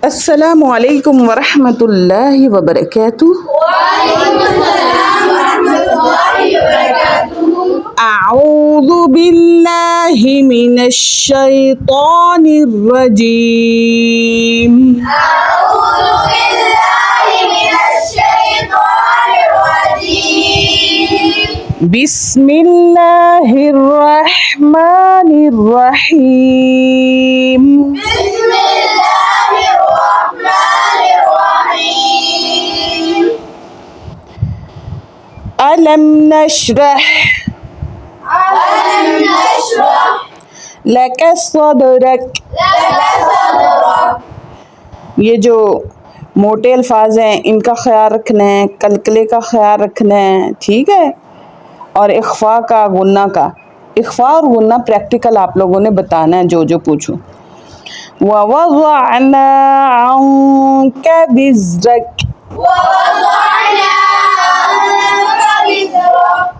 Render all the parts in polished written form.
अस्सलामु अलैकुम वरहमतुल्लाहि वबरकातुह। अऊज़ु बिल्लाहि मिनश शैतानिर रजीम। बिस्मिल्लाहिर रहमानिर रहीम। अलम नशरह लक सदरक। ये जो मोटे अल्फाज हैं इनका ख्याल रखना है, कलकले का ख्याल रखना है, ठीक है। और इख्फा का, गुन्ना का, इख्फा और गुन्ना प्रैक्टिकल आप लोगों ने बताना है जो जो पूछूं। ववज़अना अन्का विज़रक।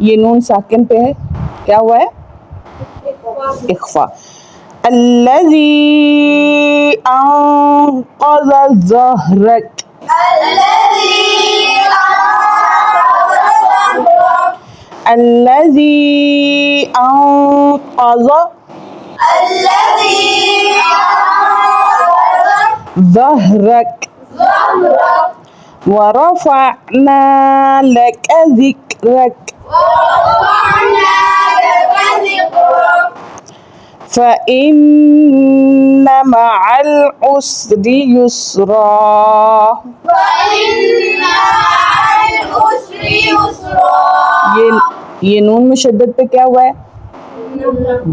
ये नून साकिन पे है, क्या हुआ है? इख्फा। अल्लज़ी अंक़ज़ ज़हरक। अल्लज़ी अंक़ज़ ज़हरक वरफ़अना लक ज़िक्रक। फ़इन्न मअल उसरि युस्रा। ये नून मुशद्दद पे क्या हुआ है?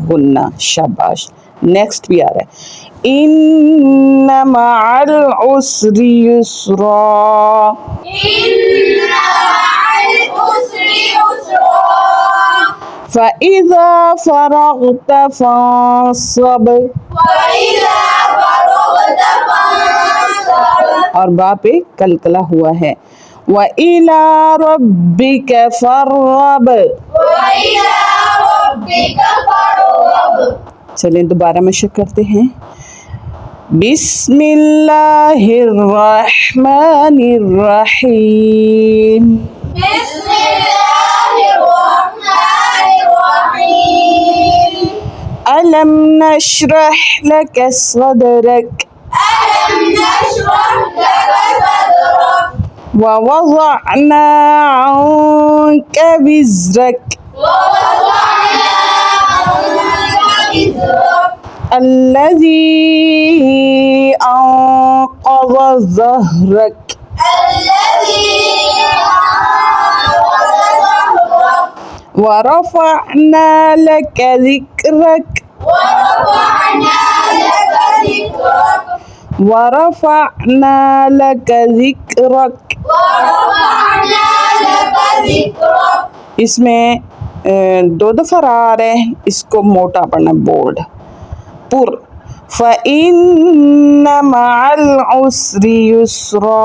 गुन्ना। शाबाश। नेक्स्ट भी आ रहा है, इन्न मअल उसरि युस्रा। फ़इज़ा फ़रग़त फ़ंसब। और बा पे कलकला हुआ है। व इला रब्बिक फ़रग़ब। चलें दोबारा मशक करते हैं। बिस्मिल्लाहिर्रहमानिर्रहीम। अलम नशरह लक सदरक। ववज़अना अन्का विज़रक। अल्लज़ी अंक़ज़ ज़हरक। वरफ़अना लक ज़िक्रक। वरफ़अना लक ज़िक्रक। इसमें दो दफ़ा आ रहे हैं, इसको मोटा पढ़ना, बोल्ड पुर। फ़इन्न मअल उसरि युस्रा।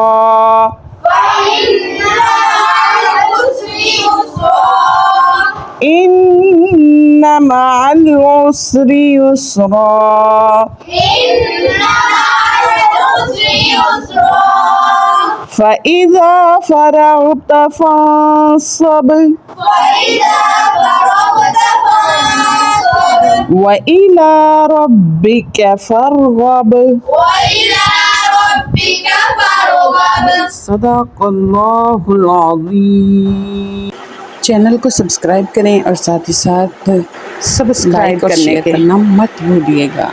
इन्न मअल उसरि युस्रा। फ़इज़ा फ़रग़त फ़ंसब। व इला रब्बिक फ़रग़ब। सदक़ल्लाहुल अज़ीम। चैनल को सब्सक्राइब करें और साथ ही साथ सब्सक्राइब करना मत भूलिएगा।